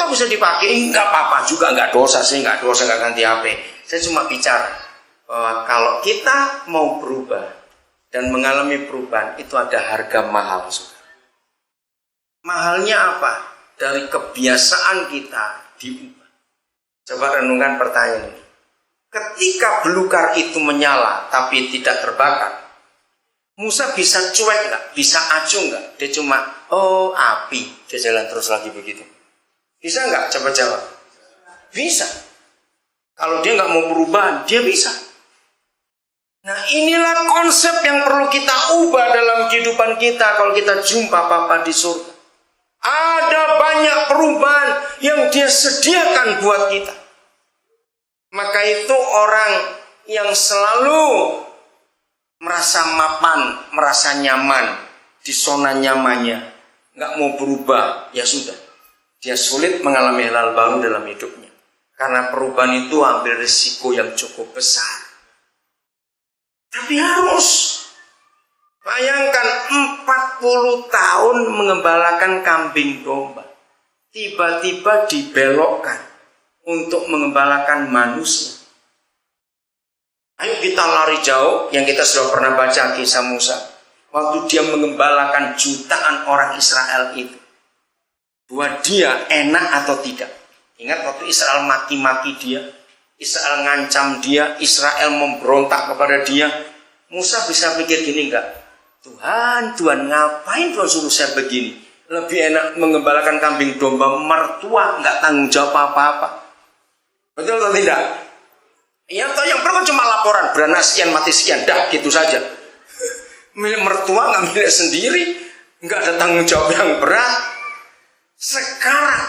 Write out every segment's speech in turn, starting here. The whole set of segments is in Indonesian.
toh bisa dipakai, nggak apa-apa juga, nggak dosa, saya nggak dosa, nggak ganti HP. Saya cuma bicara bahwa kalau kita mau berubah dan mengalami perubahan itu ada harga mahal, saudara. Mahalnya apa? Dari kebiasaan kita diubah. Coba renungkan pertanyaan ini. Ketika belukar itu menyala tapi tidak terbakar, Musa bisa cuek nggak? Bisa acuh nggak? Dia cuma, oh api, dia jalan terus lagi begitu. Bisa nggak? Coba jawab. Bisa. Kalau dia nggak mau perubahan, dia bisa. Nah inilah konsep yang perlu kita ubah dalam kehidupan kita kalau kita jumpa Bapa di surga. Ada banyak perubahan yang dia sediakan buat kita. Maka itu orang yang selalu merasa mapan, merasa nyaman di zona nyamannya, nggak mau berubah, ya sudah. Dia sulit mengalami hal baru dalam hidupnya. Karena perubahan itu ambil risiko yang cukup besar. Tapi harus. Bayangkan 40 tahun mengembalakan kambing domba. Tiba-tiba dibelokkan untuk mengembalakan manusia. Ayo kita lari jauh yang kita sudah pernah baca kisah Musa. Waktu dia mengembalakan jutaan orang Israel itu. Buat dia enak atau tidak. Ingat waktu Israel maki-maki dia. Israel ngancam dia. Israel memberontak kepada dia. Musa bisa pikir gini enggak? Tuhan ngapain Tuhan suruh saya begini? Lebih enak mengembalakan kambing domba mertua, enggak tanggung jawab apa-apa. Betul atau tidak? Ya, toh yang perlu cuma laporan, beranak sekian mati sekian, dah gitu saja. Milik mertua nggak milik sendiri, nggak ada tanggung jawab yang berat. Sekarang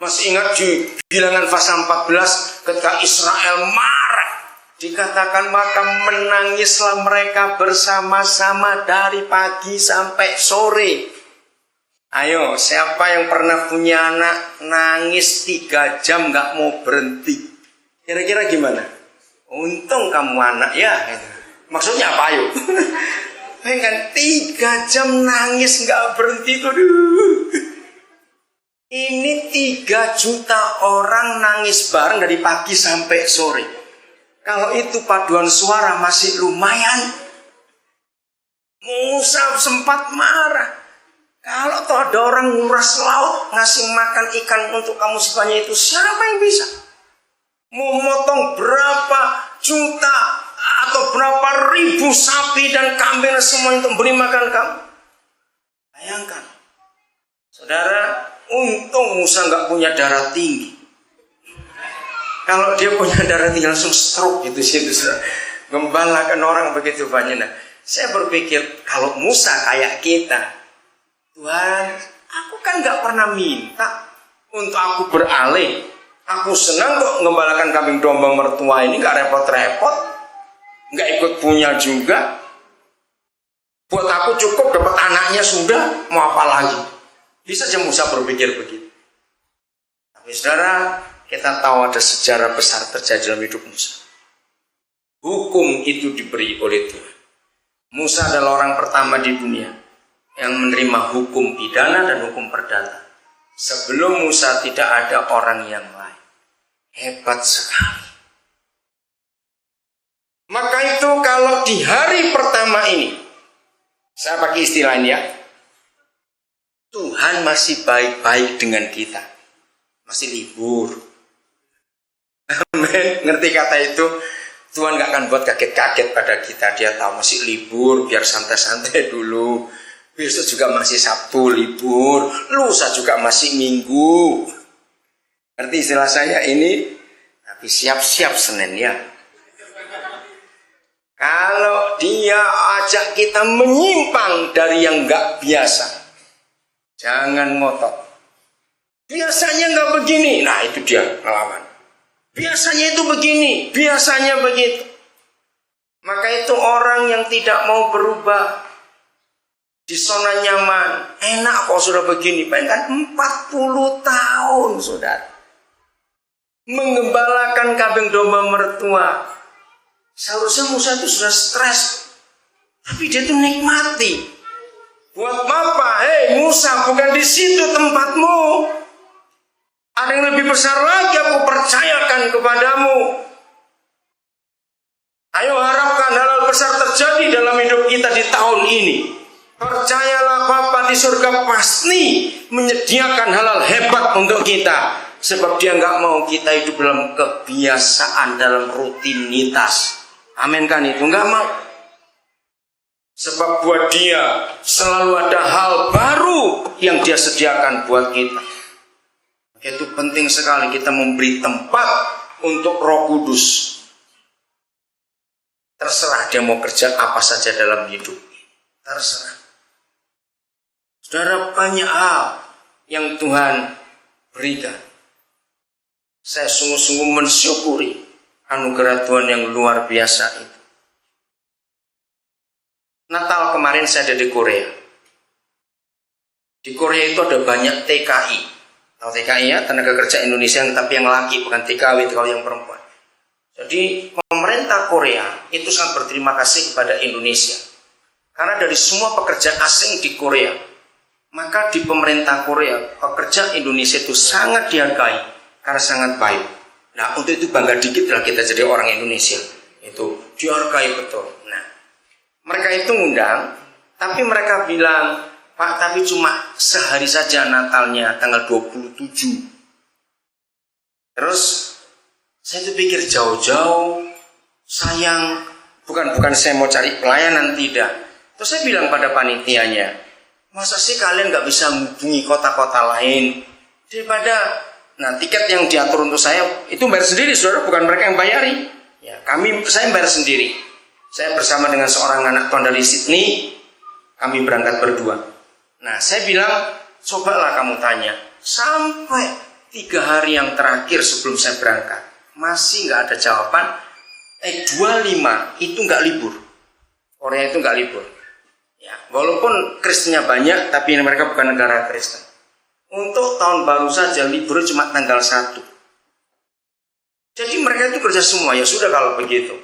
masih ingat di Bilangan pasal 14 ketika Israel marah, dikatakan maka menangislah mereka bersama-sama dari pagi sampai sore. Ayo, siapa yang pernah punya anak nangis 3 jam nggak mau berhenti? Kira-kira gimana? Untung kamu anak ya. Maksudnya apa ayo? Kan 3 jam nangis nggak berhenti tuh. Ini 3 juta orang nangis bareng dari pagi sampai sore. Kalau itu paduan suara masih lumayan. Musa sempat marah. Kalau tuh ada orang nguras laut ngasih makan ikan untuk kamu sebanyak itu, siapa yang bisa? Mau motong berapa juta atau berapa ribu sapi dan kambing semua untuk beri makan kamu? Bayangkan, saudara, untung Musa nggak punya darah tinggi. Kalau dia punya darah tinggi langsung stroke gitu sih, gembalakan orang begitu banyak. Nah, saya berpikir kalau Musa kayak kita, Tuhan, aku kan nggak pernah minta untuk aku beralih. Aku senang kok mengembalakan kambing domba mertua ini, nggak repot-repot, nggak ikut punya juga. Buat aku cukup dapat anaknya sudah, mau apa lagi? Bisa aja Musa berpikir begitu. Tapi saudara, kita tahu ada sejarah besar terjadi dalam hidup Musa. Hukum itu diberi oleh Tuhan. Musa adalah orang pertama di dunia yang menerima hukum pidana dan hukum perdata. Sebelum Musa tidak ada orang yang lain. Hebat sekali. Maka itu kalau di hari pertama ini, saya pakai istilah ini ya, Tuhan masih baik-baik dengan kita. Masih libur. Amin. Ngerti kata itu? Tuhan gak akan buat kaget-kaget pada kita. Dia tahu masih libur, biar santai-santai dulu. Besok juga masih Sabtu libur, lusa juga masih Minggu. Ngerti istilah saya ini? Tapi siap-siap Senin ya. Kalau dia ajak kita menyimpang dari yang gak biasa, jangan ngotot. Biasanya gak begini, nah itu dia ngelawan. Biasanya itu begini, biasanya begitu. Maka itu orang yang tidak mau berubah di zona nyaman, enak kok sudah begini. Bayangkan 40 tahun saudara mengembalakan kambing domba mertua. Seharusnya Musa itu sudah stres, tapi dia itu nikmati. Buat apa? Hei Musa, bukan di situ tempatmu. Ada yang lebih besar lagi aku percayakan kepadamu. Ayo harapkan hal-hal besar terjadi dalam hidup kita di tahun ini. Percayalah Bapa di surga pasti menyediakan hal-hal hebat untuk kita. Sebab dia nggak mau kita hidup dalam kebiasaan, dalam rutinitas. Amin kan itu? Nggak mau. Sebab buat dia selalu ada hal baru yang dia sediakan buat kita. Itu penting sekali kita memberi tempat untuk Roh Kudus. Terserah dia mau kerja apa saja dalam hidup. Terserah. Saudara, banyak hal yang Tuhan berikan. Saya sungguh-sungguh mensyukuri anugerah Tuhan yang luar biasa itu. Natal kemarin saya ada di Korea. Di Korea itu ada banyak TKI. Tahu TKI ya? Tenaga kerja Indonesia, tapi yang laki, bukan TKW, kalau yang perempuan. Jadi pemerintah Korea itu sangat berterima kasih kepada Indonesia. Karena dari semua pekerja asing di Korea, maka di pemerintah Korea, pekerja Indonesia itu sangat dihargai karena sangat baik. Nah, untuk itu bangga dikit lah kita jadi orang Indonesia. Itu dihargai betul. Nah, mereka itu ngundang, tapi mereka bilang, Pak, tapi cuma sehari saja Natalnya, tanggal 27. Terus, saya itu pikir jauh-jauh, sayang, bukan saya mau cari pelayanan, tidak. Terus saya bilang pada panitianya, masa sih kalian nggak bisa menghubungi kota-kota lain daripada, nah tiket yang diatur untuk saya itu bayar sendiri, saudara, bukan mereka yang bayari. Ya, saya bayar sendiri. Saya bersama dengan seorang anak Tuhan dari Sydney, kami berangkat berdua. Nah, saya bilang, cobalah kamu tanya, sampai 3 hari yang terakhir sebelum saya berangkat, masih nggak ada jawaban. 25 itu nggak libur. Korea itu nggak libur. Ya, walaupun Kristennya banyak, tapi mereka bukan negara Kristen. Untuk tahun baru saja libur cuma tanggal 1. Jadi mereka itu kerja semua. Ya sudah kalau begitu.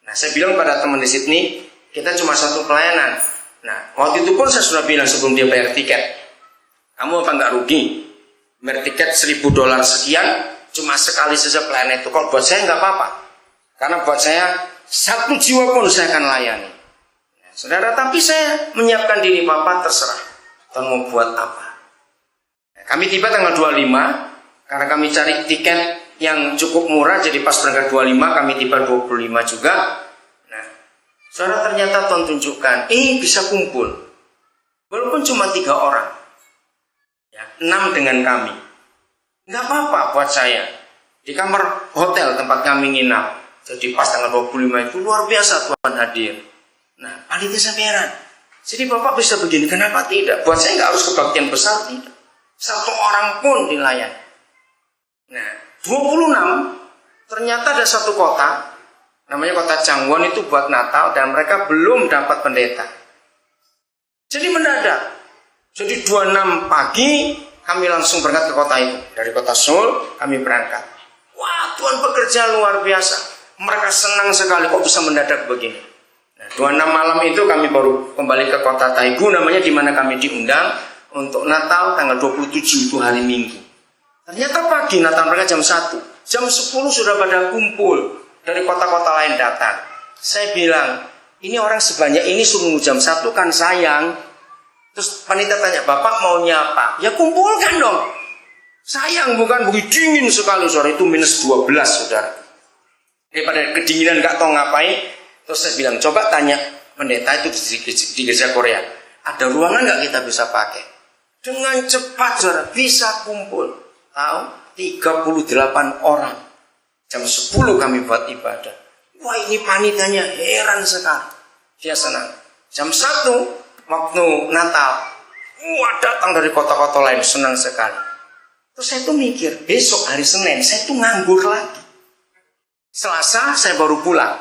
Nah, saya bilang pada teman di Sydney, kita cuma satu pelayanan. Nah, waktu itu pun saya sudah bilang sebelum dia bayar tiket, kamu apa nggak rugi? Bayar tiket $1.000 sekian, cuma sekali saja pelayanan itu. Kalau buat saya nggak apa-apa. Karena buat saya, 1 jiwa pun saya akan layani. Nah, saudara, tapi saya menyiapkan diri, Bapak terserah. Tuhan mau buat apa. Nah, kami tiba tanggal 25, karena kami cari tiket yang cukup murah, jadi pas berangkat 25, kami tiba 25 juga. Nah, saudara, ternyata Tuhan tunjukkan, bisa kumpul. Walaupun cuma 3 orang. Ya, 6 dengan kami. Nggak apa-apa buat saya. Di kamar hotel tempat kami nginap. Jadi pas tanggal 25 itu luar biasa Tuhan hadir. Nah, panitia saya heran. Jadi Bapak bisa begini, kenapa tidak? Buat saya nggak harus kebaktian besar, tidak. 1 orang pun dilayani. Nah, 26 ternyata ada satu kota, namanya kota Changwon itu buat Natal, dan mereka belum dapat pendeta. Jadi mendadak. Jadi 26 pagi kami langsung berangkat ke kota itu. Dari kota Seoul kami berangkat. Wah, Tuhan bekerja luar biasa. Mereka senang sekali kok bisa mendadak begini. Nah, 26 malam itu kami baru kembali ke kota Taegu, namanya, di mana kami diundang untuk Natal tanggal 27 itu hari Minggu. Ternyata pagi Natal mereka jam 1. Jam 10 sudah pada kumpul dari kota-kota lain datang. Saya bilang, ini orang sebanyak ini suruh jam 1 kan sayang. Terus panitia tanya, Bapak maunya apa? Ya kumpulkan dong. Sayang, bukan begitu dingin sekali, sore itu -12, saudara. Daripada kedinginan gak tahu ngapain. Terus saya bilang, coba tanya pendeta itu di gereja Korea, ada ruangan gak kita bisa pakai? Dengan cepat, saudara, bisa kumpul. Tahu? 38 orang. Jam 10 kami buat ibadah. Wah, ini panitianya heran sekali. Dia senang. Jam 1 waktu Natal, datang dari kota-kota lain, senang sekali. Terus saya tuh mikir, besok hari Senin saya tuh nganggur lagi. Selasa saya baru pulang.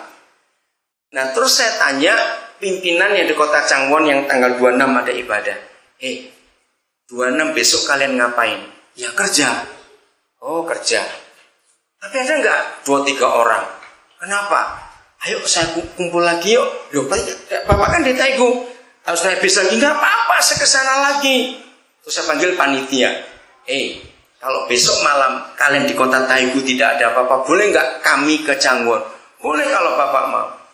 Nah, terus saya tanya pimpinan yang di kota Changwon yang tanggal 26 ada ibadah. 26 besok kalian ngapain? Ya kerja. Oh, kerja. Tapi ada nggak 2-3 orang? Kenapa? Ayo saya kumpul lagi yuk. Loh, Bapak kan di Taegu. Harus naik bis lagi, nggak apa-apa, saya kesana lagi. Terus saya panggil panitia. Kalau besok malam kalian di kota Taigu tidak ada apa-apa, boleh nggak kami ke Cangwon? Boleh kalau Bapak mau.